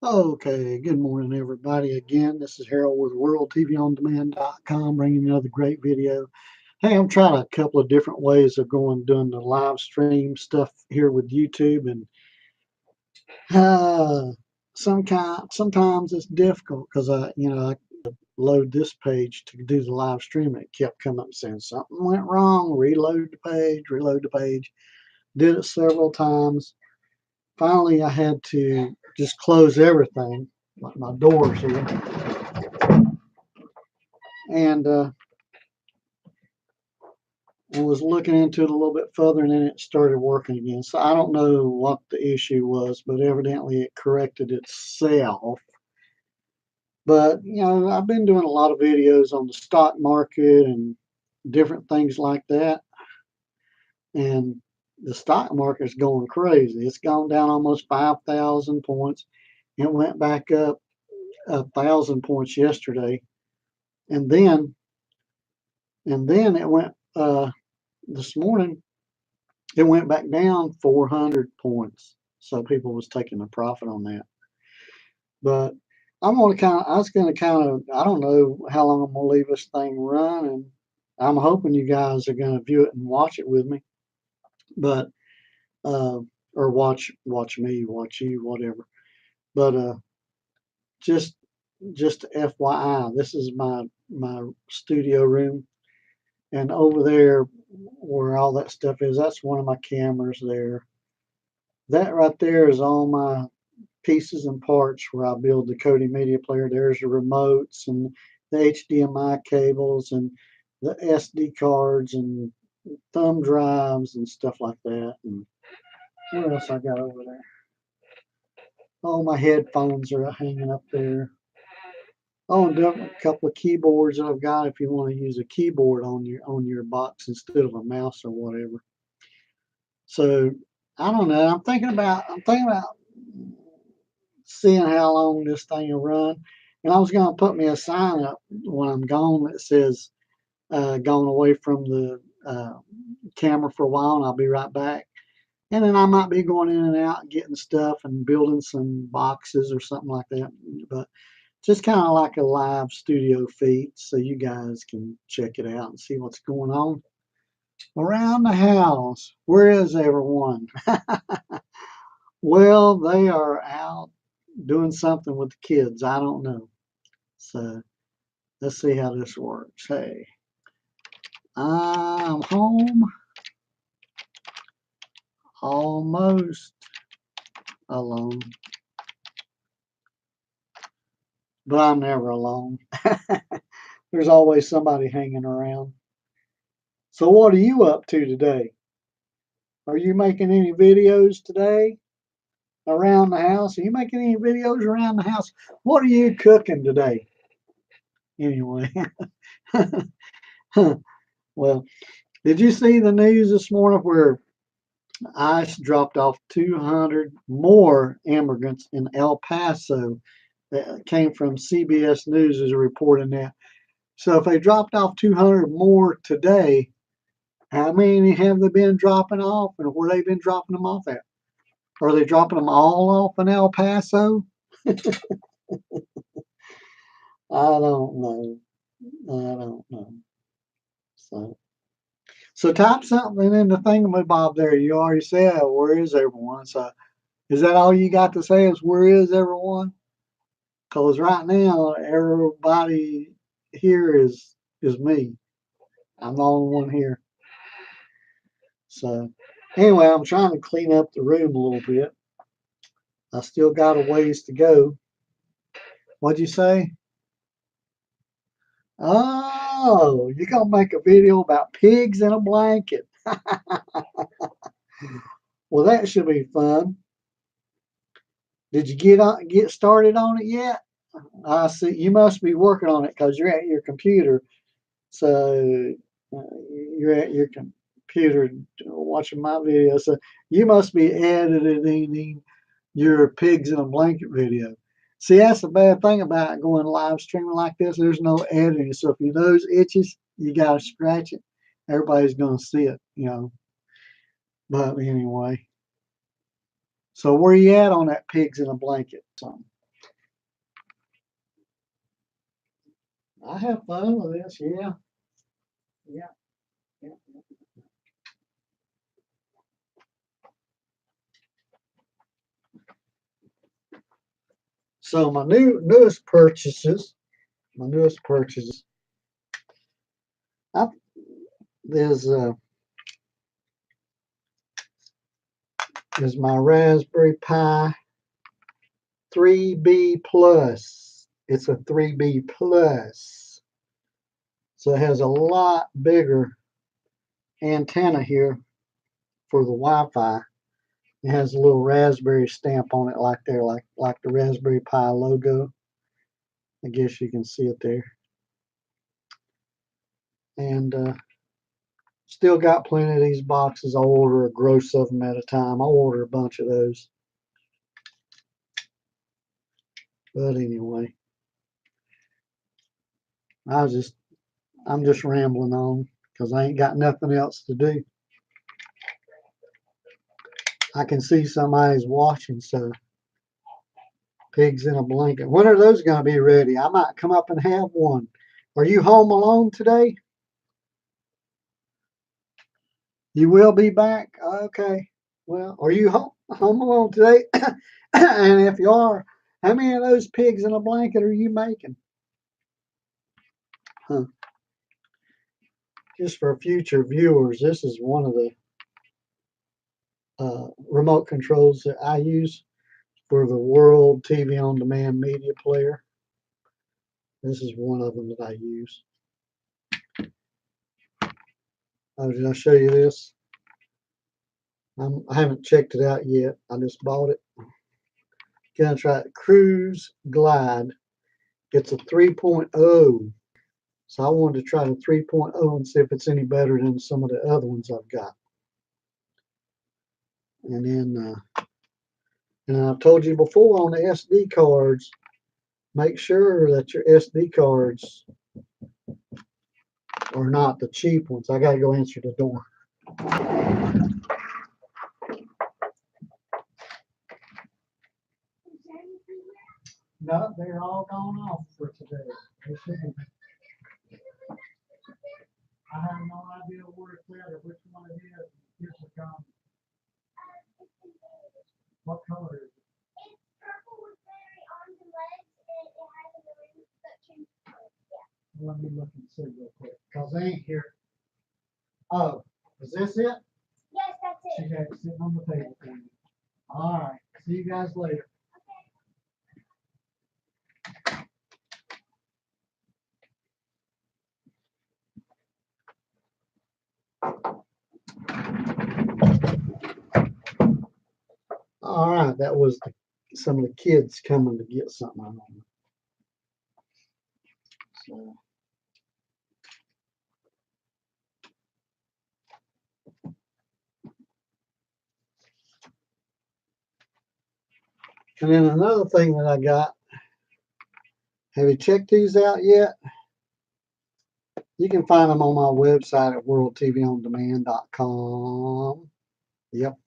Okay, good morning, everybody. Again, this is Harold with WorldTVOnDemand.com, bringing another great video. Hey, I'm trying a couple of different ways of doing the live stream stuff here with YouTube, and uh, sometimes it's difficult because I load this page to do the live stream, and it kept coming up saying something went wrong. Reload the page, reload the page. Did it several times. Finally, I had to just close everything, like my doors here, and I was looking into it a little bit further, and then it started working again. So I don't know what the issue was, but evidently it corrected itself. But I've been doing a lot of videos on the stock market and different things like that, and the stock market's going crazy. It's gone down almost 5,000 points. It went back up 1,000 points yesterday, and then it went this morning. It went back down 400 points. So people was taking a profit on that. But I was going to kind of, I don't know how long I'm going to leave this thing run. And I'm hoping you guys are going to view it and watch it with me. But, uh, or watch me, watch you, whatever. But, just, just FYI, this is my studio room. And over there where all that stuff is, that's one of my cameras there. That right there is all my pieces and parts where I build the Kodi Media Player. There's the remotes and the HDMI cables and the SD cards and thumb drives and stuff like that. And what else I got over there? Oh, my headphones are hanging up there. Oh, and a couple of keyboards that I've got if you want to use a keyboard on your box instead of a mouse or whatever. So I don't know. I'm thinking about seeing how long this thing will run. And I was going to put me a sign up when I'm gone that says, "Going away from the camera for a while, and I'll be right back." And then I might be going in and out and getting stuff and building some boxes or something like that. But just kind of like a live studio feed so you guys can check it out and see what's going on around the house. Where is everyone? Well, they are out doing something with the kids. I don't know. So let's see how this works. Hey, I'm home almost alone, but I'm never alone. There's always somebody hanging around. So, what are you up to today? Are you making any videos today around the house? Are you making any videos around the house? What are you cooking today? Anyway, well, did you see the news this morning where ICE dropped off 200 more immigrants in El Paso? That came from CBS News is reporting that. So if they dropped off 200 more today, how many have they been dropping off, and where they been dropping them off at? Are they dropping them all off in El Paso? I don't know. I don't know. So, so type something in the thingamabob there. You already said, where is everyone? So is that all you got to say is where is everyone? Because right now, everybody here is me. I'm the only one here. So anyway, I'm trying to clean up the room a little bit. I still got a ways to go. What'd you say? Oh, you're gonna make a video about pigs in a blanket. Well, that should be fun. Did you get started on it yet? I see you must be working on it because you're at your computer. So you're at your computer watching my video. So you must be editing your pigs in a blanket video. See, that's the bad thing about going live streaming like this. There's no editing. So if your nose itches, you gotta scratch it. Everybody's gonna see it. But anyway, So where you at on that pigs in a blanket song? I have fun with this, yeah. Yeah. Yeah. So my newest purchases, I, there's is my Raspberry Pi 3B Plus. It's a 3B Plus. So it has a lot bigger antenna here for the Wi-Fi. It has a little Raspberry stamp on it like there, like the Raspberry Pi logo. I guess you can see it there. And still got plenty of these boxes. I'll order a gross of them at a time. I'll order a bunch of those. But anyway, I'm just rambling on because I ain't got nothing else to do. I can see somebody's watching, so pigs in a blanket. When are those going to be ready? I might come up and have one. Are you home alone today? You will be back? Okay. Well, are you home alone today? And if you are, how many of those pigs in a blanket are you making? Huh. Just for future viewers, this is one of the remote controls that I use for the World TV On Demand media player. This is one of them that I use. Oh, did I show you this? I haven't checked it out yet. I just bought it. Gonna try it. Cruise Glide. It's a 3.0. So I wanted to try the 3.0 and see if it's any better than some of the other ones I've got. And then, and I've told you before on the SD cards, make sure that your SD cards are not the cheap ones. I gotta go answer the door. No, they're all gone off for today. They should be. I have no idea where it's at or which one it is. Here's the comment. What color is it? It's purple with very arms and legs, and it has a balloon that changes colors. Yeah. Let me look and see real quick, because they ain't here. Oh, is this it? Yes, that's it. She had it sitting on the table for me. All right. See you guys later. All right, that was some of the kids coming to get something on them. So. And then another thing that I got, have you checked these out yet? You can find them on my website at worldtvondemand.com. Yep.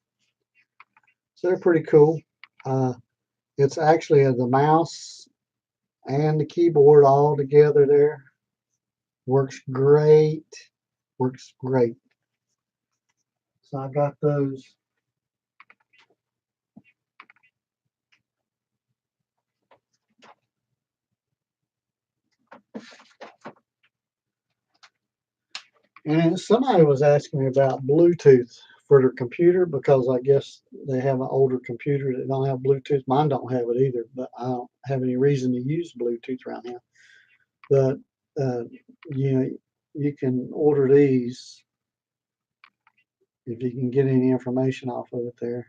So they're pretty cool. It's actually the mouse and the keyboard all together there. Works great. Works great. So I got those. And somebody was asking me about Bluetooth for their computer because I guess they have an older computer that don't have Bluetooth. Mine don't have it either, but I don't have any reason to use Bluetooth right now. But you know, you can order these if you can get any information off of it there.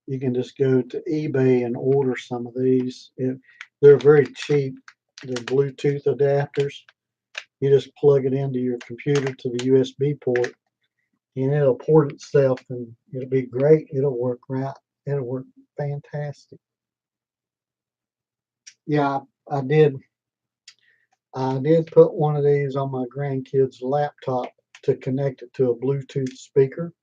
You can just go to eBay and order some of these. They're very cheap. They're Bluetooth adapters. You just plug it into your computer to the USB port, and it'll port itself, and it'll be great. It'll work right. It'll work fantastic. Yeah, I did. I did put one of these on my grandkid's laptop to connect it to a Bluetooth speaker.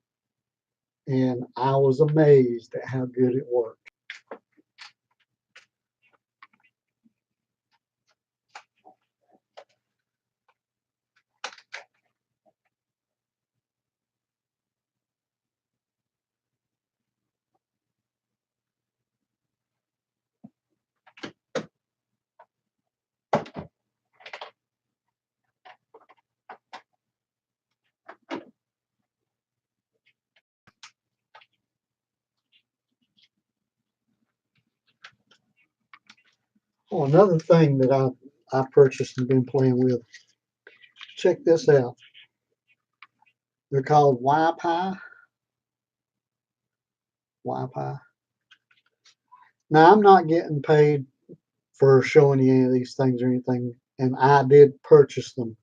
and I was amazed at how good it worked. Oh, another thing that I purchased and been playing with. Check this out. They're called Wi-Fi. Wi-Fi. Now I'm not getting paid for showing you any of these things or anything, and I did purchase them.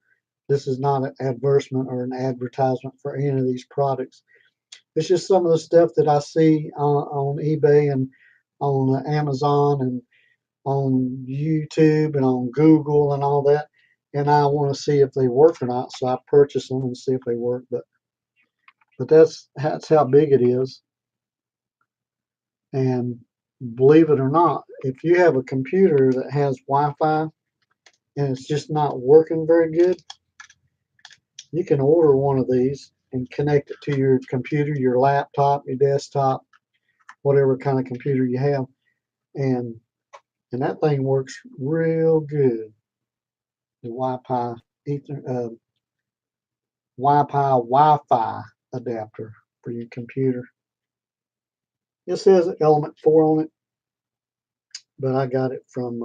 This is not an advertisement or an advertisement for any of these products. It's just some of the stuff that I see on eBay and on Amazon and on YouTube and on Google and all that, and I want to see if they work or not. So I purchase them and see if they work. But that's how big it is. And believe it or not, if you have a computer that has Wi-Fi and it's just not working very good, you can order one of these and connect it to your computer, your laptop, your desktop, whatever kind of computer you have, and that thing works real good. The Wi-Fi adapter for your computer. It says Element 4 on it, but I got it from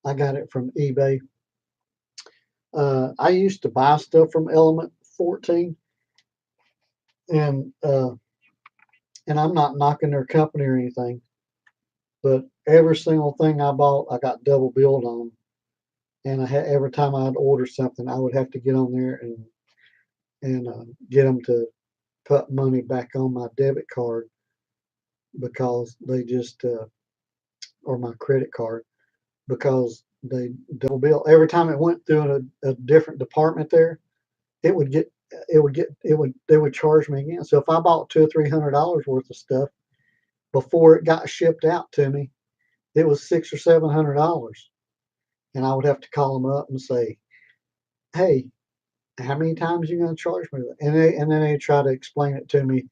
eBay. I used to buy stuff from Element 14, and I'm not knocking their company or anything, but every single thing I bought, I got double billed on. And every time I'd order something, I would have to get on there and get them to put money back on my debit card because they just or my credit card because they double bill every time it went through a different department there. It would get they would charge me again. So if I bought $200 or $300 worth of stuff before it got shipped out to me, it was $600 or $700, and I would have to call them up and say, "Hey, how many times are you going to charge me?" And then they try to explain it to me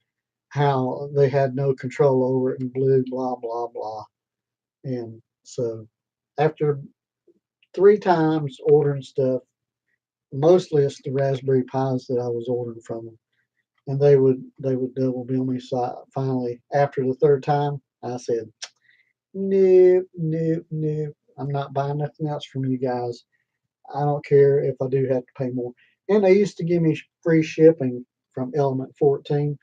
how they had no control over it and blah blah blah. And so after 3 times ordering stuff, mostly it's the Raspberry Pis that I was ordering from them, and they would double bill me. So finally, after the third time, I said, "Nope, nope, nope. I'm not buying nothing else from you guys. I don't care if I do have to pay more." And they used to give me free shipping from Element 14.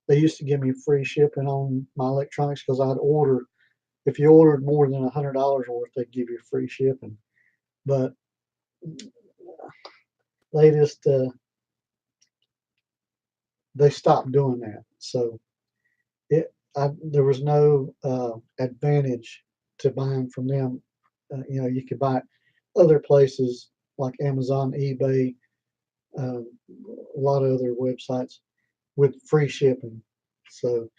They used to give me free shipping on my electronics because I'd order. If you ordered more than $100 worth, they'd give you free shipping. But they just they stopped doing that. So there was no advantage to buying from them. You could buy other places like Amazon, eBay, a lot of other websites with free shipping. So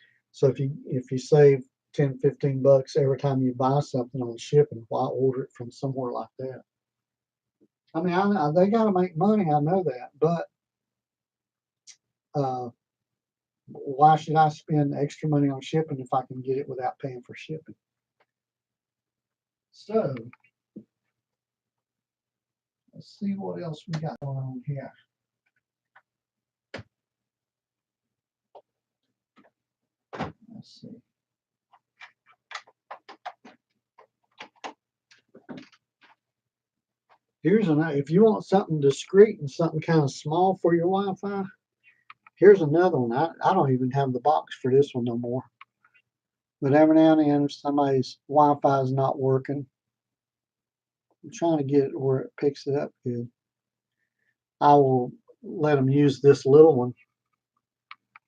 if you save 10, $15 every time you buy something on shipping, why order it from somewhere like that? I mean, they got to make money. I know that, but uh, why should I spend extra money on shipping if I can get it without paying for shipping? So let's see what else we got going on here. Let's see. Here's if you want something discreet and something kind of small for your Wi-Fi, here's another one. I don't even have the box for this one no more. But every now and then, if somebody's Wi-Fi is not working, I'm trying to get it where it picks it up good. I will let them use this little one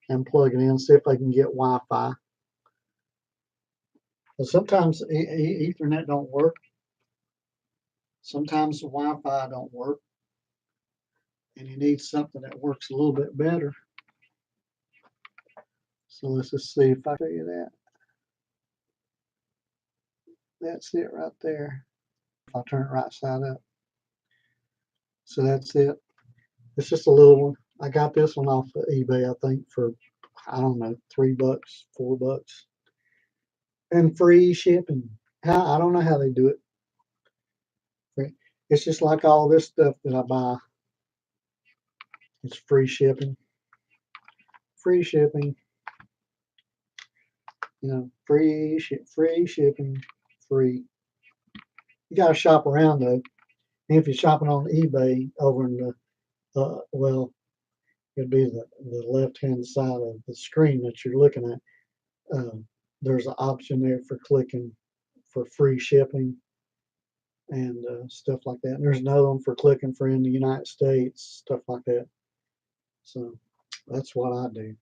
and plug it in, see if they can get Wi-Fi. But sometimes Ethernet don't work. Sometimes the Wi-Fi don't work, and you need something that works a little bit better. So let's just see if I show you that. That's it right there. If I turn it right side up. So that's it. It's just a little one. I got this one off of eBay, I think, for, I don't know, $3, $4, and free shipping. How, I don't know how they do it. It's just like all this stuff that I buy. It's free shipping. Free shipping. You know, free shipping, free. You got to shop around though. And if you're shopping on eBay over in the, well, it'd be the left-hand side of the screen that you're looking at. There's an option there for clicking for free shipping and stuff like that. And there's another one for clicking for in the United States, stuff like that. So that's what I do.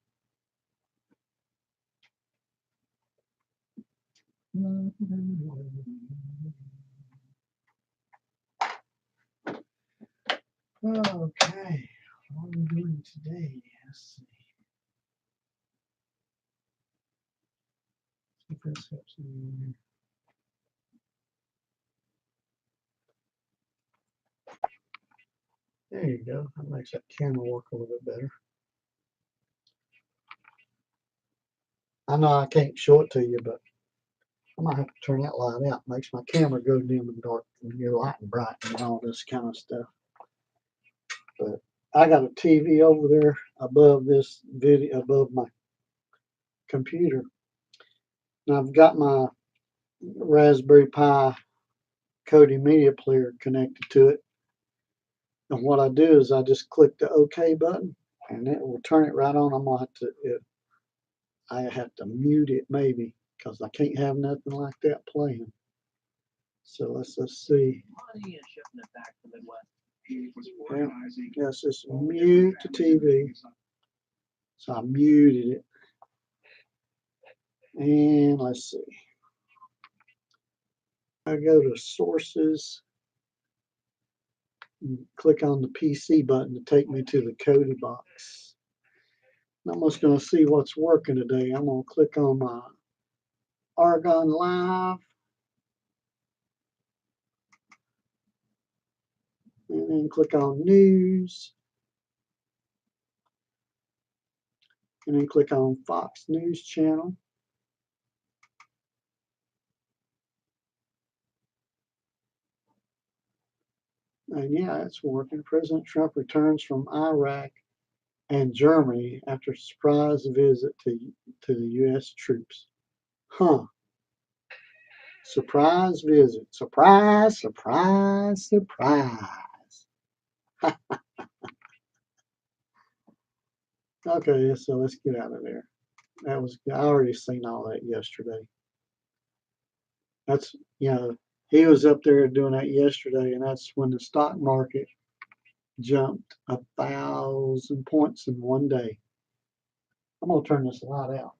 Okay, what are we doing today? Let's see. See if this helps me. There you go. That makes that camera work a little bit better. I know I can't show it to you, but I might have to turn that light out. It makes my camera go dim and dark when you're light and bright and all this kind of stuff. But I got a TV over there above this video, above my computer. And I've got my Raspberry Pi Kodi Media Player connected to it. And what I do is I just click the OK button and it will turn it right on. I'm gonna have to, I have to mute it maybe because I can't have nothing like that playing. So let's just see. Yeah, yes, just mute the TV. So I muted it. And let's see. I go to sources, and click on the PC button to take me to the Kodi box. I'm just going to see what's working today. I'm going to click on my Argon Live. And then click on News. And then click on Fox News Channel. And yeah, it's working. President Trump returns from Iraq and Germany after a surprise visit to the U.S. troops. Huh. Surprise visit. Surprise, surprise, surprise. Okay, so let's get out of there. That was, I already seen all that yesterday. That's, you know, he was up there doing that yesterday, and that's when the stock market jumped 1,000 points in one day. I'm gonna turn this light out.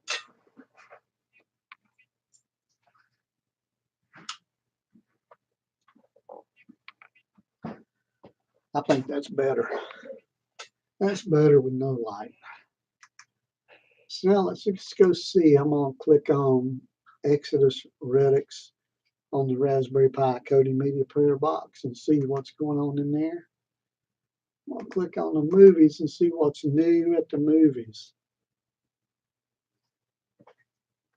I think that's better. That's better with no light. So now let's just go see. I'm gonna click on Exodus Redux on the Raspberry Pi Kodi Media Player box and see what's going on in there. I'm gonna click on the movies and see what's new at the movies.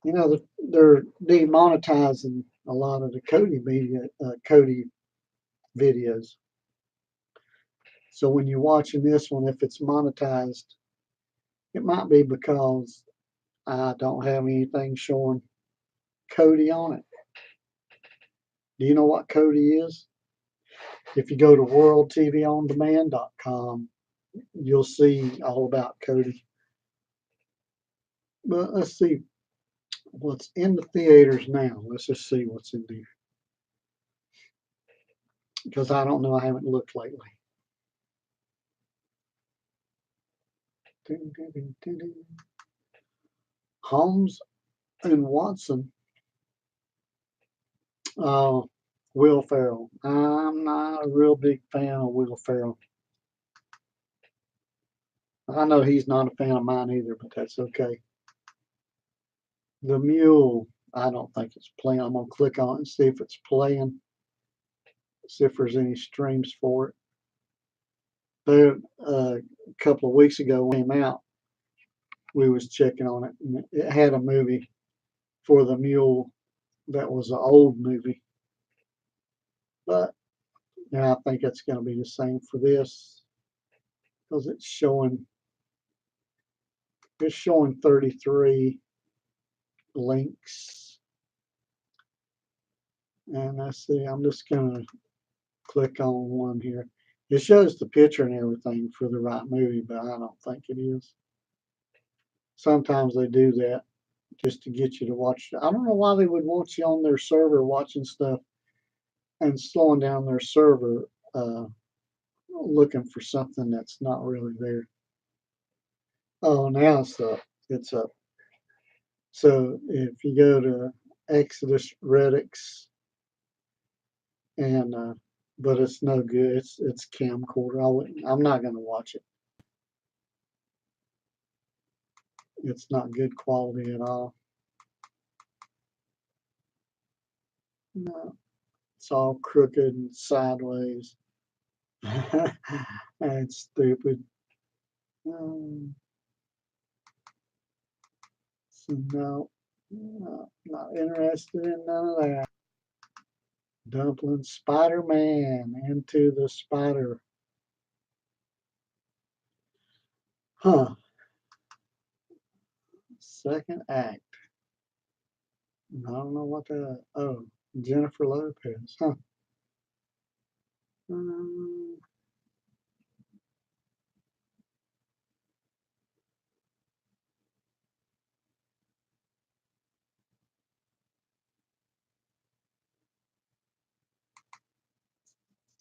You know, they're demonetizing a lot of the Kodi media, Kodi videos. So when you're watching this one, if it's monetized, it might be because I don't have anything showing Kodi on it. Do you know what Kodi is? If you go to worldtvondemand.com, you'll see all about Kodi. But let's see what's in the theaters now. Let's just see what's in there. Because I don't know, I haven't looked lately. Holmes and Watson. Will Ferrell. I'm not a real big fan of Will Ferrell. I know he's not a fan of mine either, but that's okay. The Mule, I don't think it's playing. I'm gonna click on it and see if it's playing. See if there's any streams for it. But a couple of weeks ago when it came out, we was checking on it, and it had a movie for the Mule that was an old movie. But I think it's going to be the same for this because it's showing 33 links. And let's see, I'm just going to click on one here. It shows the picture and everything for the right movie, but I don't think it is. Sometimes they do that just to get you to watch. I don't know why they would want you on their server watching stuff and slowing down their server looking for something that's not really there. Oh, now it's up. It's up. So if you go to Exodus Redux and but it's no good. It's camcorder. I'm not going to watch it. It's not good quality at all. No, it's all crooked and sideways. It's stupid. So no, not interested in none of that. Dumpling Spider-Man into the spider. Huh. Second act. I don't know what that. Oh, Jennifer Lopez. Huh. Um,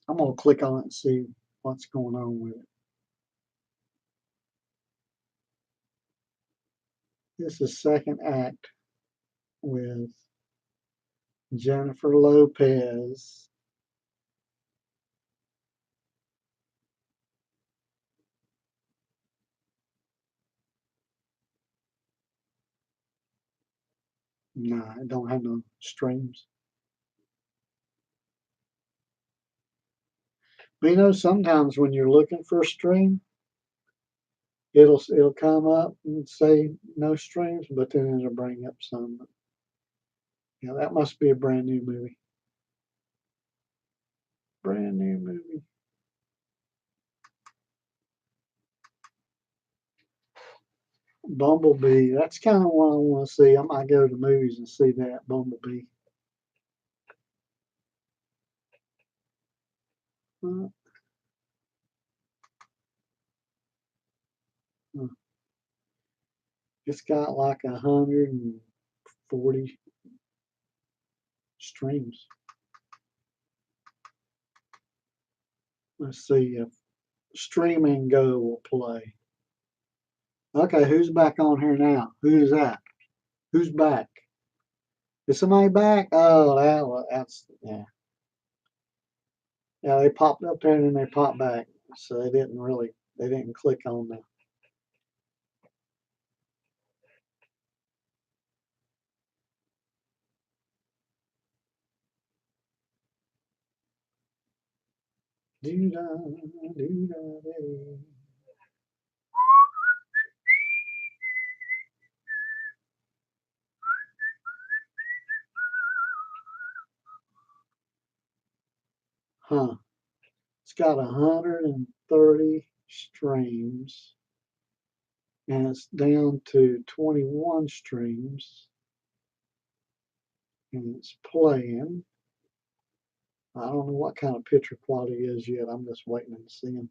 I'm gonna click on it and see what's going on with it. This is second act with Jennifer Lopez. Nah, I don't have no streams. But sometimes when you're looking for a stream, it'll come up and say no streams, but then it'll bring up some. Yeah, that must be a brand new movie. Brand new movie. Bumblebee. That's kind of what I want to see. I might go to movies and see that Bumblebee. Uh, uh, it's got like 140 streams. Let's see if Streaming Go will play. Okay, who's back on here now? Who's that? Who's back? Is somebody back? Oh, that's yeah. Yeah, they popped up there and then they popped back. So they didn't click on the. Huh. It's got 130 streams and it's down to 21 streams and it's playing. I don't know what kind of picture quality is yet. I'm just waiting to see them.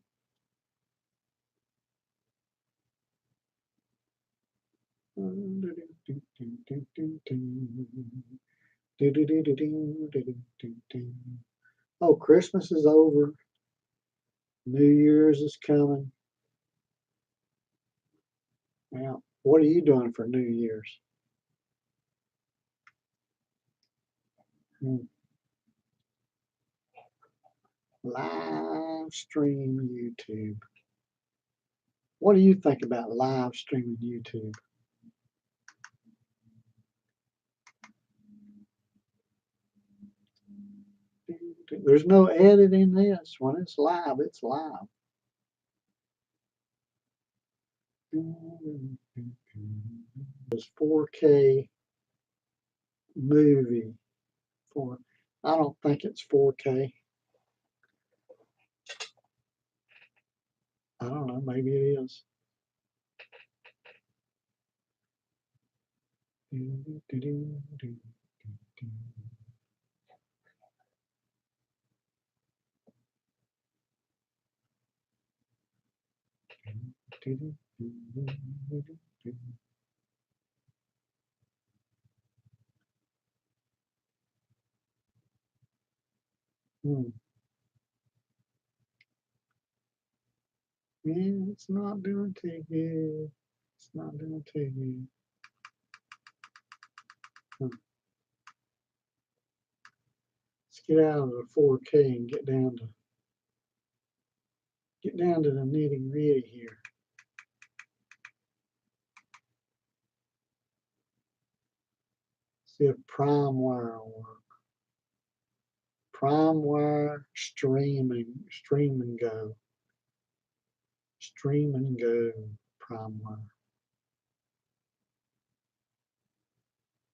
Oh, Christmas is over. New Year's is coming. Now, what are you doing for New Year's? Live stream YouTube. What do you think about live streaming YouTube? There's no edit in this. When it's live, it's live. It's 4K movie. For I don't think it's 4K. I don't know. Maybe it is. Hmm. Yeah, it's not doing too good. It's not doing too good. Huh. Let's get out of the 4K and get down to the nitty gritty here. See if PrimeWire will work. PrimeWire stream and go. Stream and go PrimeWire.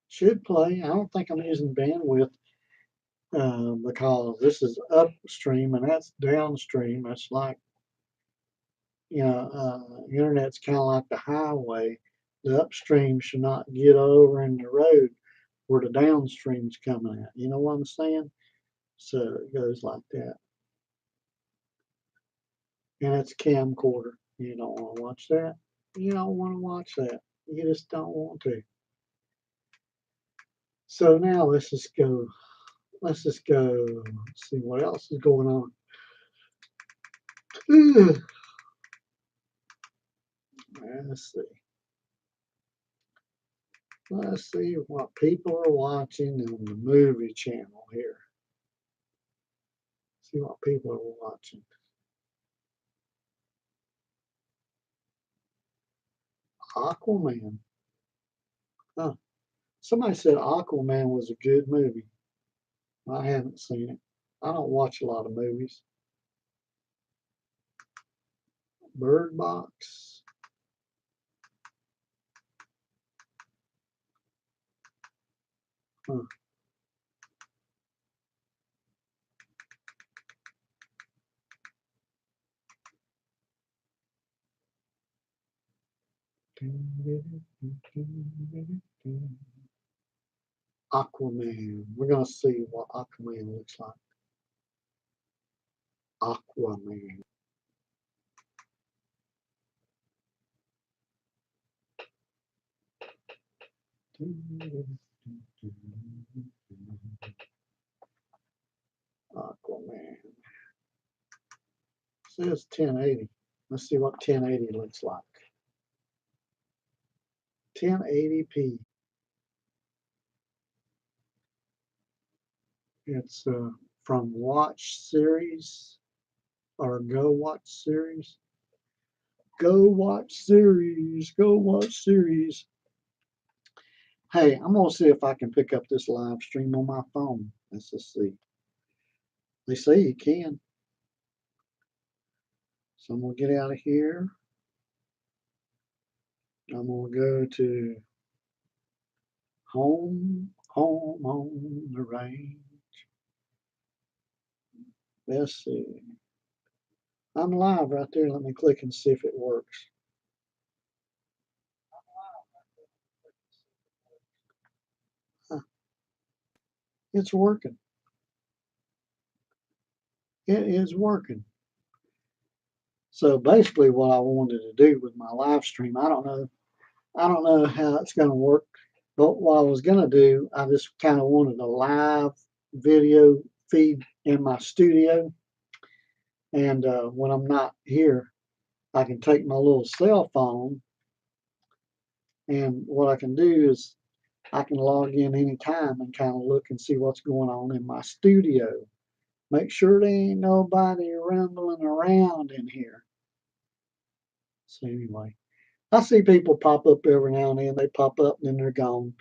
Should play. I don't think I'm using bandwidth because this is upstream and that's downstream. It's like, internet's kind of like the highway. The upstream should not get over in the road where the downstream's coming at. You know what I'm saying? So it goes like that. And it's camcorder. You don't want to watch that. You don't want to watch that. You just don't want to. So now let's just go. Let's see what else is going on. Let's see. Let's see what people are watching on the movie channel here. See what people are watching. Aquaman. Huh. Somebody said Aquaman was a good movie. I haven't seen it. I don't watch a lot of movies. Bird Box. Huh. Aquaman. We're going to see what Aquaman looks like. Aquaman. Aquaman. It says 1080. Let's see what 1080 looks like. 1080p. It's from Watch Series or Go Watch Series. Go Watch Series. Go Watch Series. Hey, I'm going to see if I can pick up this live stream on my phone. Let's just see. They say you can. So I'm going to get out of here. I'm going to go to home on the range. Let's see. I'm live right there. Let me click and see if it works. Huh. It's working. It is working. So basically what I wanted to do with my live stream, I don't know how it's going to work, but what I was going to do, I just kind of wanted a live video feed in my studio. And when I'm not here, I can take my little cell phone, and what I can do is I can log in anytime and kind of look and see what's going on in my studio. Make sure there ain't nobody rambling around in here. So anyway, I see people pop up every now and then. They pop up and then they're gone.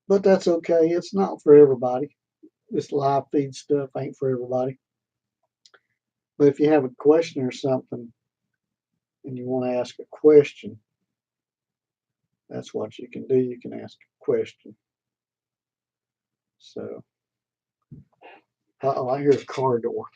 But that's okay. It's not for everybody. this live feed stuff ain't for everybody. But if you have a question or something and you want to ask a question, that's what you can do. You can ask a question. So, I hear a car door.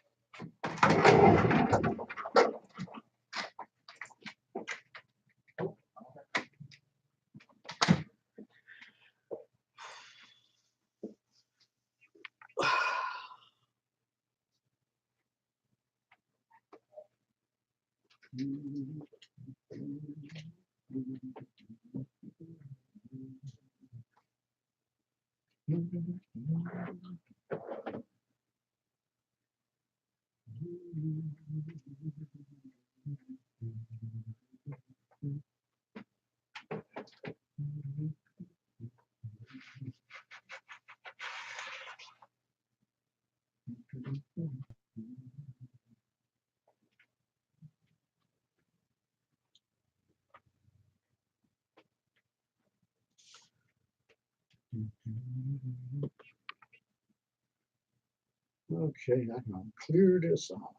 Okay, I'm gonna clear this off.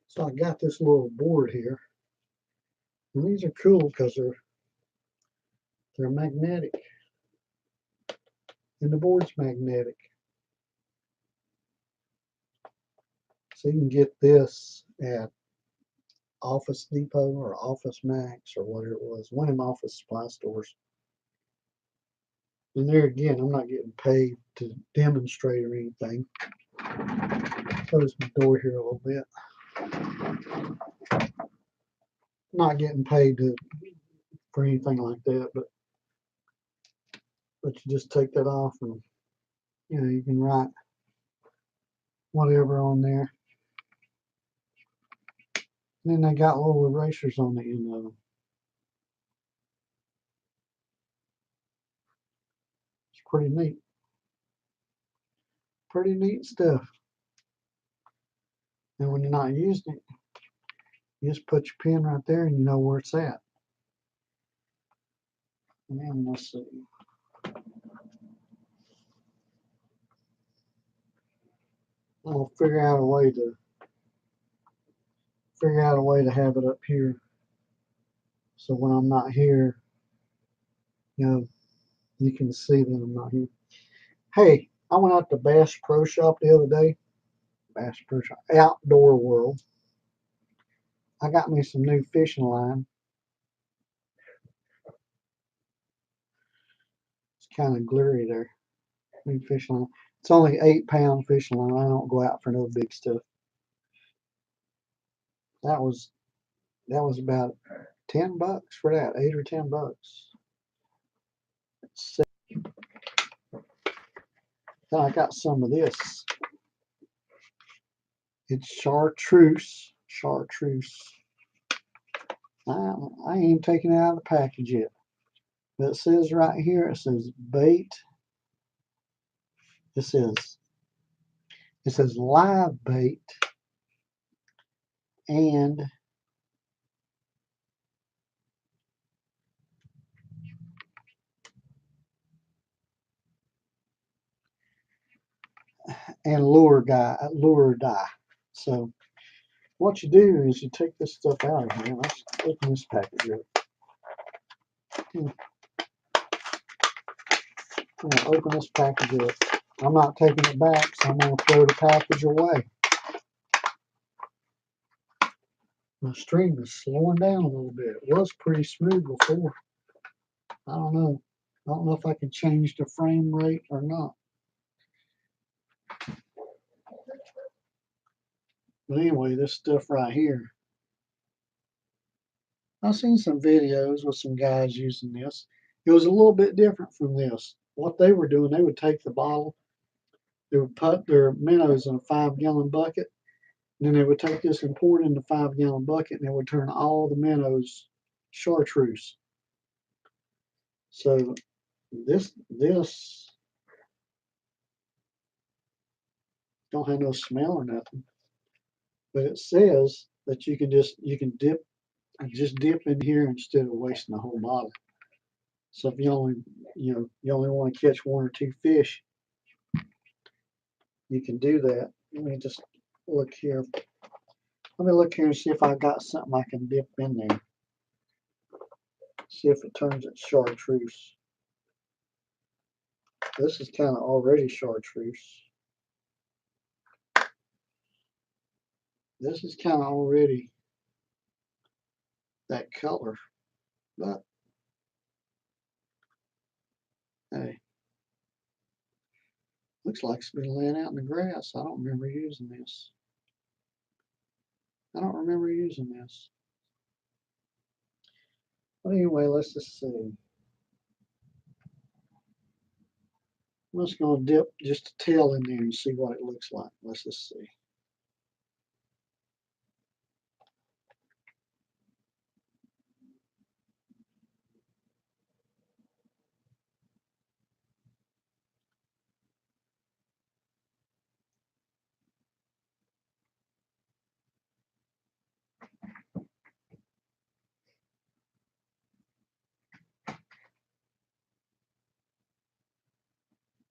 So I got this little board here, and these are cool because they're magnetic, and the board's magnetic. So you can get this at Office Depot or Office Max or whatever it was, one of them office supply stores. And there again, I'm not getting paid to demonstrate or anything. Close my door here a little bit. Not getting paid for anything like that, but you just take that off and you can write whatever on there. And then they got little erasers on the end of them. It's pretty neat. Pretty neat stuff. And when you're not using it, you just put your pen right there and you know where it's at. And then let's see. I'll figure out a way to have it up here. So when I'm not here, you can see that I'm not here. Hey, I went out to Bass Pro Shop the other day. Bass Pro Shop, Outdoor World. I got me some new fishing line. It's kind of glary there. New fishing line. It's only 8-pound fishing line. I don't go out for no big stuff. That was about $10 for that, $8 or $10. Then I got some of this. It's chartreuse. Chartreuse. I ain't even taken it out of the package yet. But it says right here, it says bait. It says live bait and lure dye. So what you do is you take this stuff out of here. Let's open this package up. I'm gonna open this package up. I'm not taking it back, so I'm gonna throw the package away. My stream is slowing down a little bit. It was pretty smooth before. I don't know. I don't know if I can change the frame rate or not. But anyway, this stuff right here. I've seen some videos with some guys using this. It was a little bit different from this. What they were doing, they would take the bottle, they would put their minnows in a 5-gallon bucket, and then they would take this and pour it in the 5-gallon bucket, and they would turn all the minnows chartreuse. So This don't have no smell or nothing, but it says that you can just dip in here instead of wasting the whole bottle. So if you only want to catch one or two fish, you can do that. Let me just look here. Let me look here and see if I got something I can dip in there. See if it turns it chartreuse. This is kind of already chartreuse. This is kind of already that color, but hey, looks like it's been laying out in the grass. I don't remember using this. I don't remember using this. But anyway, let's just see. I'm just going to dip just a tail in there and see what it looks like. Let's just see.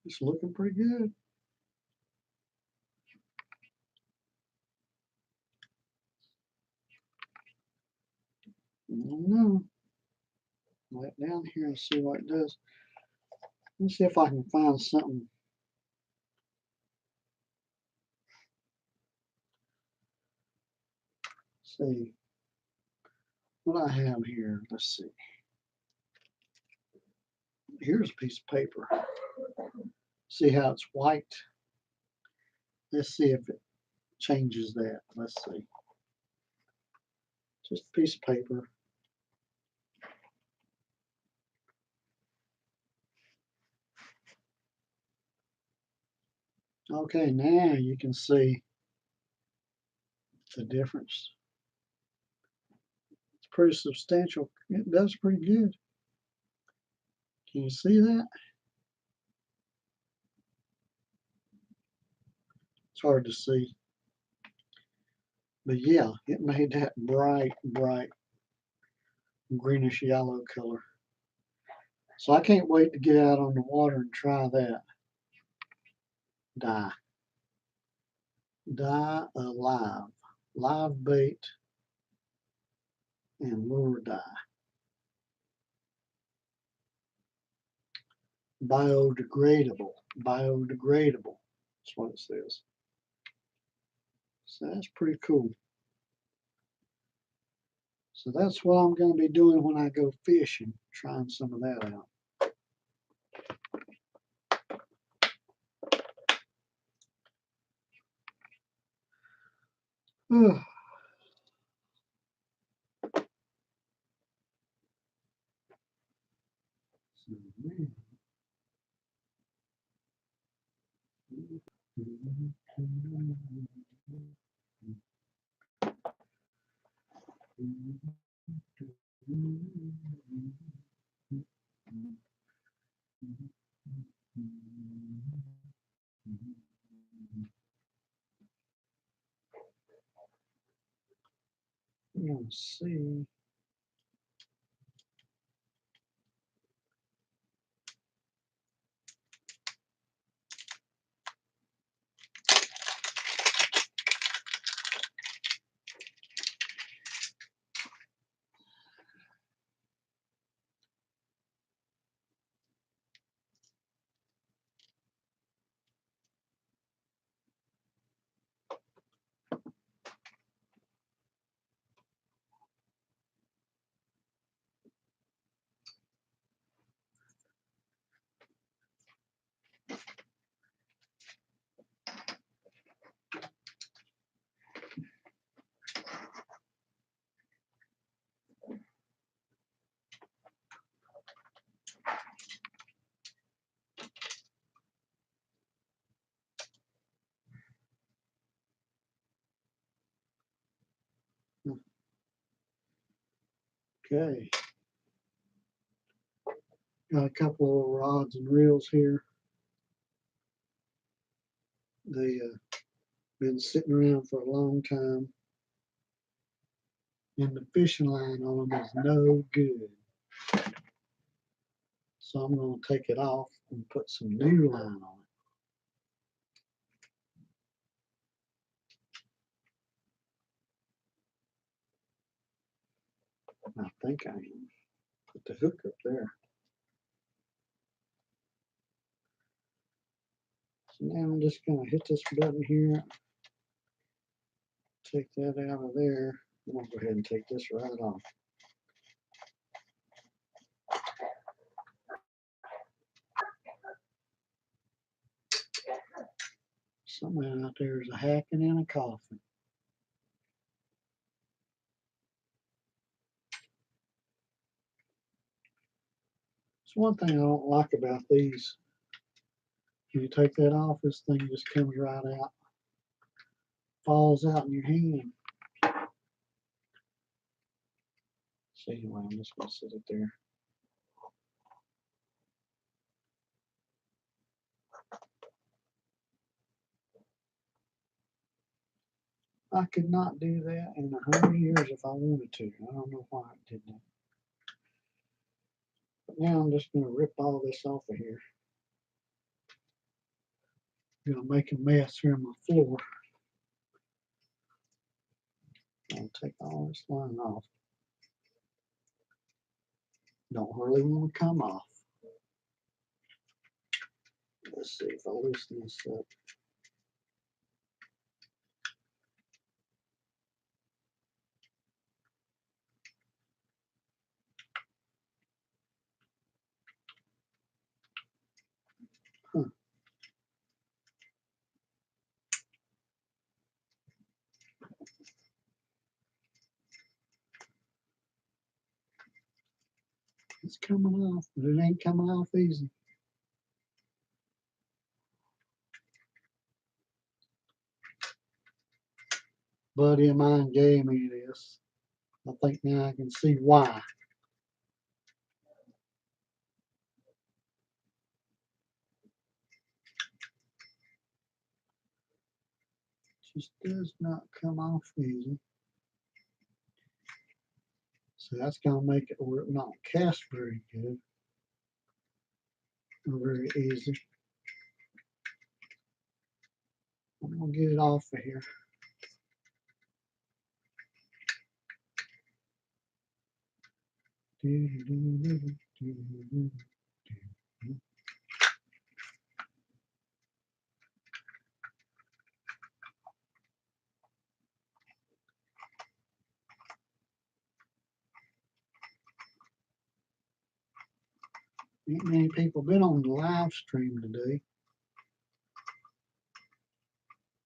It's looking pretty good. I don't know. Lay it down here and see what it does. Let's see if I can find something. See what I have here. Let's see. Here's a piece of paper. See how it's white? Let's see if it changes that. Let's see. Just a piece of paper. Okay, now you can see the difference. It's pretty substantial. It does pretty good. Can you see that? It's hard to see. But yeah, it made that bright greenish yellow color. So I can't wait to get out on the water and try that. Dye. Dye alive. Live bait and lure dye. Biodegradable. Biodegradable. That's what it says. So that's pretty cool. So that's what I'm going to be doing when I go fishing, trying some of that out. Let's see. Okay. Got a couple of rods and reels here. They been sitting around for a long time, and the fishing line on them is no good. So I'm going to take it off and put some new line on it. I think I am. Put the hook up there. So now I'm just going to hit this button here, take that out of there. I'm going to go ahead and take this right off. Somewhere out there is a hacking and a coughing. It's one thing I don't like about these. When you take that off, this thing just comes right out, falls out in your hand. So anyway, I'm just going to sit it there. I could not do that in 100 years if I wanted to. I don't know why I did that. But now I'm just going to rip all this off of here. I'm going to make a mess here on my floor. I'll take all this line off. Don't really want to come off. Let's see if I loosen this up. Huh. It's coming off, but it ain't coming off easy. Buddy of mine gave me this. I think now I can see why. Just does not come off easy. So that's going to make it where it not cast very good or very easy. I'm going to get it off of here. Ain't many people been on the live stream today,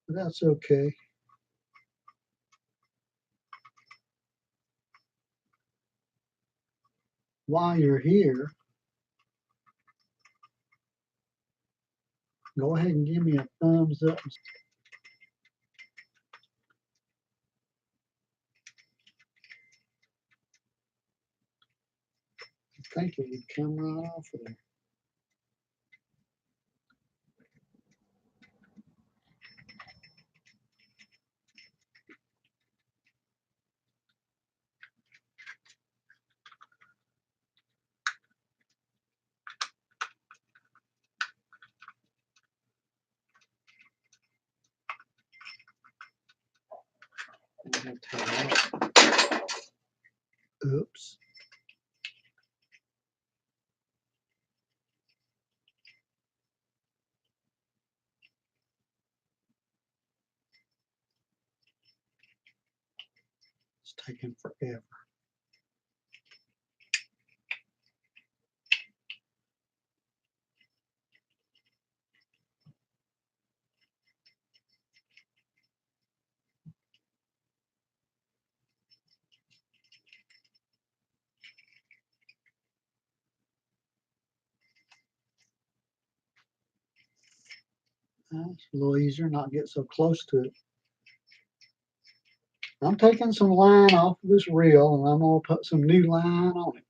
but that's okay. While you're here, go ahead and give me a thumbs up. I think it would come right off of there. Oops. It's taking forever. It's a little easier not get so close to it. I'm taking some line off of this reel and I'm going to put some new line on it.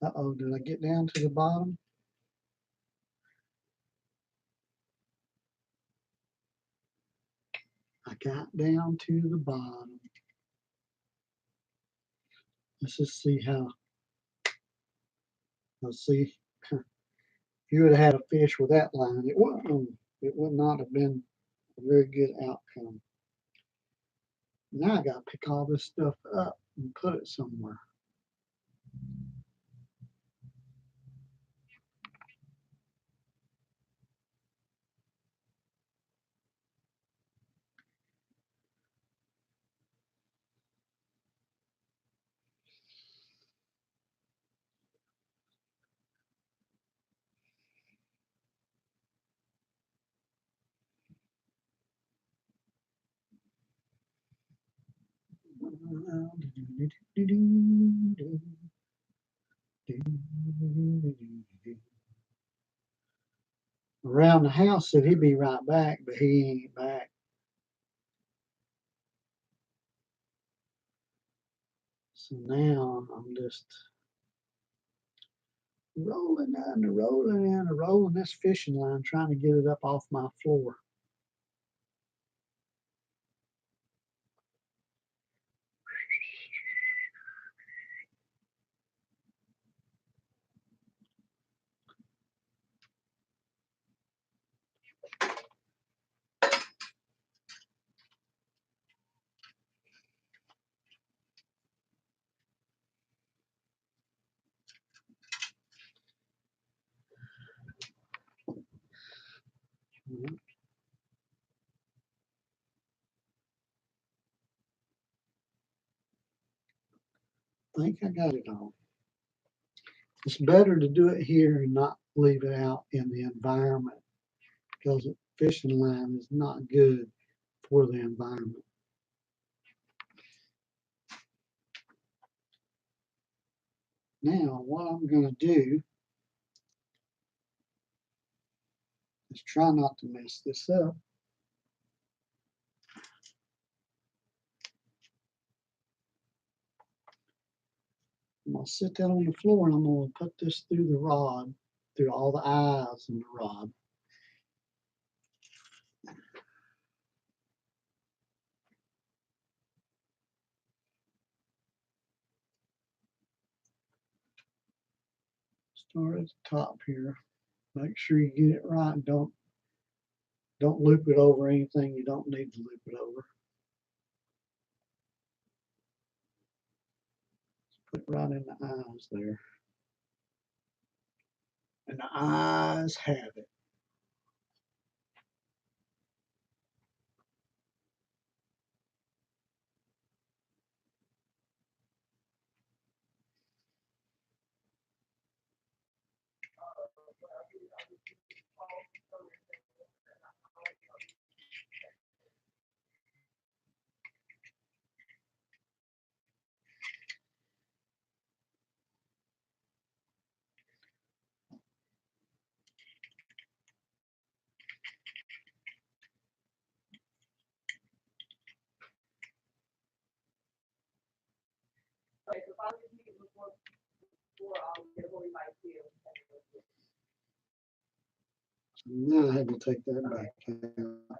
Uh-oh, did I get down to the bottom? I got down to the bottom. Let's just see how, let's see. If you would have had a fish with that line, it would not have been a very good outcome. Now I got to pick all this stuff up and put it somewhere. Around the house said he'd be right back, but he ain't back. So now I'm just rolling this fishing line, trying to get it up off my floor. I think I got it all. It's better to do it here and not leave it out in the environment because a fishing line is not good for the environment. Now, what I'm going to do is try not to mess this up. I'm going to sit that on the floor and I'm going to put this through the rod, through all the eyes in the rod. Start at the top here. Make sure you get it right and don't loop it over anything you don't need to loop it over. Put it right in the eyes there. And the eyes have it. Now I had to take that back out.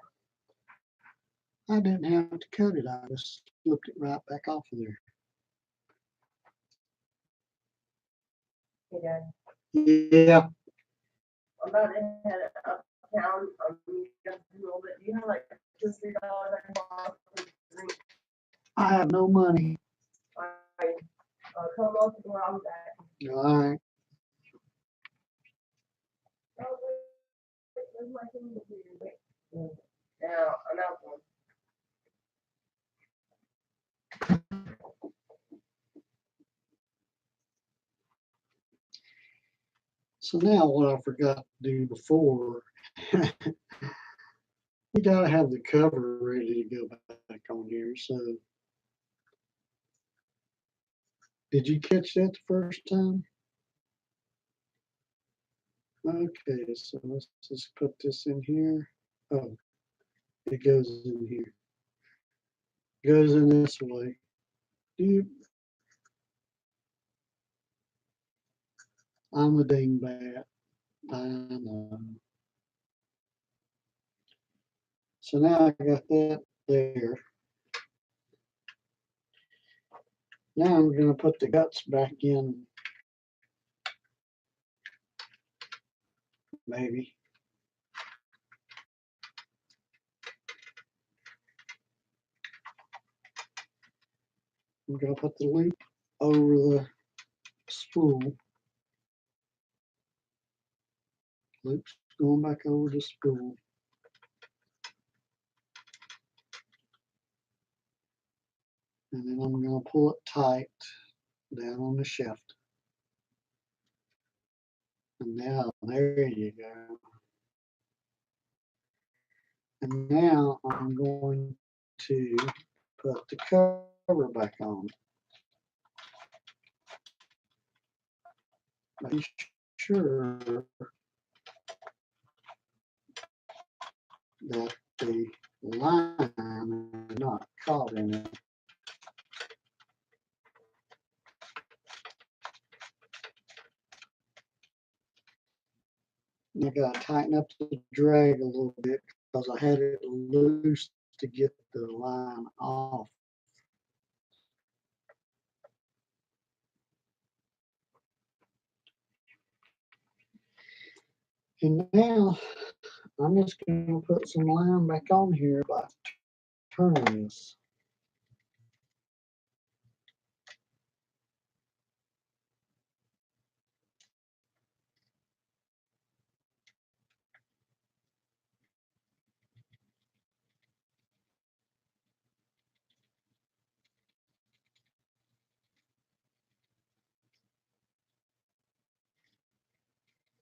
I didn't have to cut it. I just flipped it right back off of there. Yeah. I'm about to head uptown. A little bit. Do you have like $2 or $3 I can borrow for drink? I have no money. Come off the door. I'll be back. All right. Oh, wait, where's my thing? Now, another one. So now what I forgot to do before, we gotta have the cover ready to go back on here. So did you catch that the first time? Okay, so let's just put this in here. Oh, it goes in here. It goes in this way. I'm a dingbat. I know. So now I got that there. Now I'm going to put the guts back in, maybe. I'm going to put the loop over the spool. Loop's going back over the spool. And then I'm going to pull it tight down on the shaft. And now, there you go. And now I'm going to put the cover back on. Make sure that the line is not caught in it. I got to tighten up the drag a little bit because I had it loose to get the line off. And now I'm just going to put some line back on here by turning this.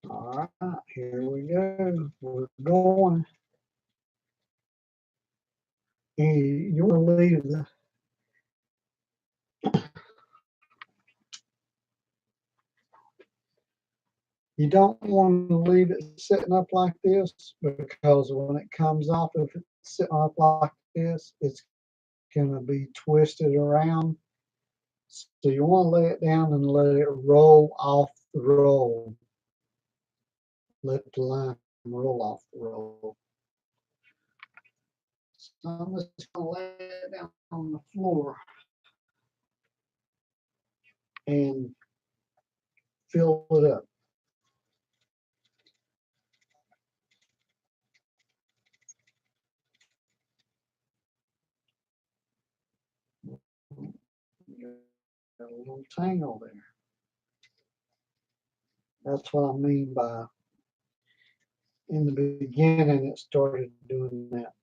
All right, here we go. We're going. And you want to leave the you don't want to leave it sitting up like this, because when it comes off, if it's sitting up like this, it's going to be twisted around. So you want to lay it down and let it roll off the roll. Let the line roll off the roll. So I'm just going to lay it down on the floor and fill it up. Got a little tangle there. That's what I mean by in the beginning it started doing that.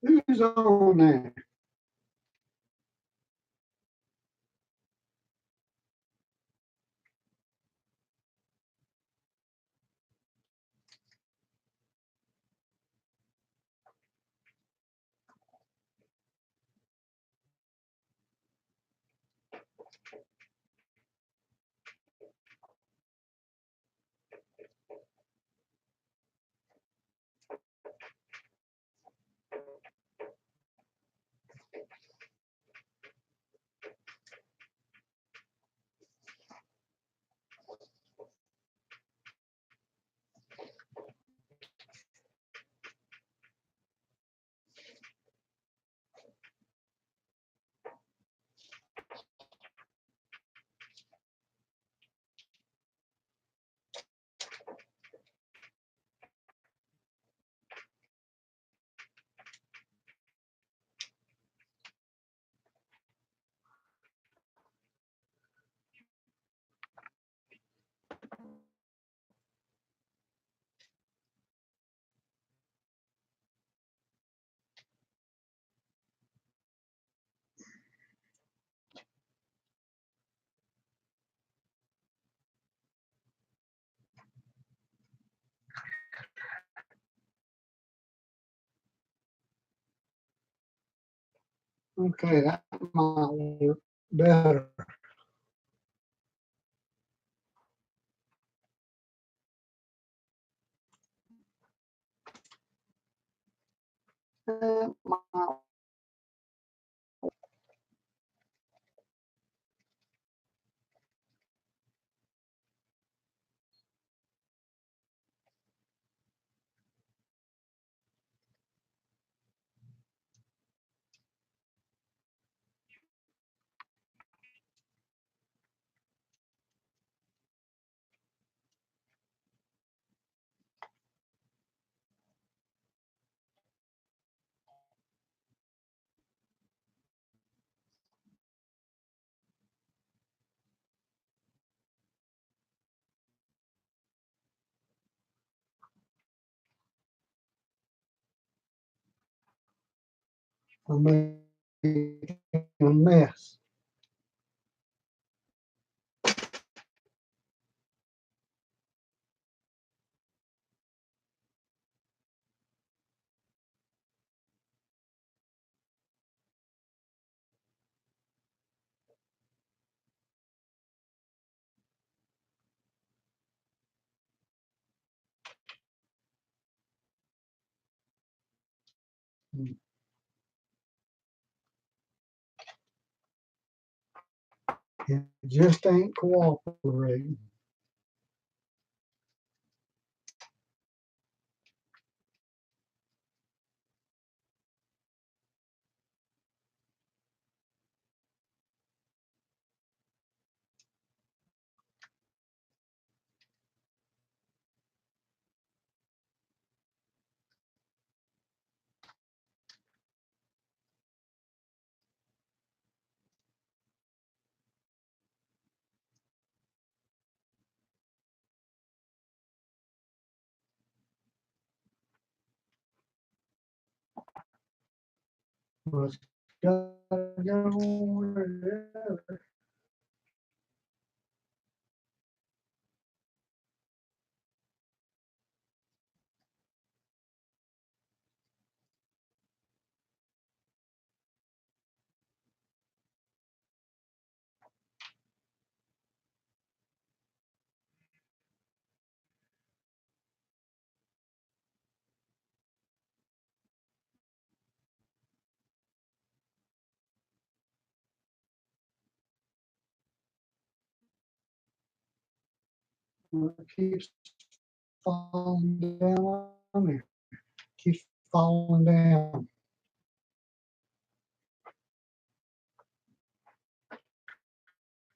Who's on there? Okay, that might work better. That might make a mess. It just ain't cooperating. But it's gotta go wherever. It keeps falling down on me. Keeps falling down.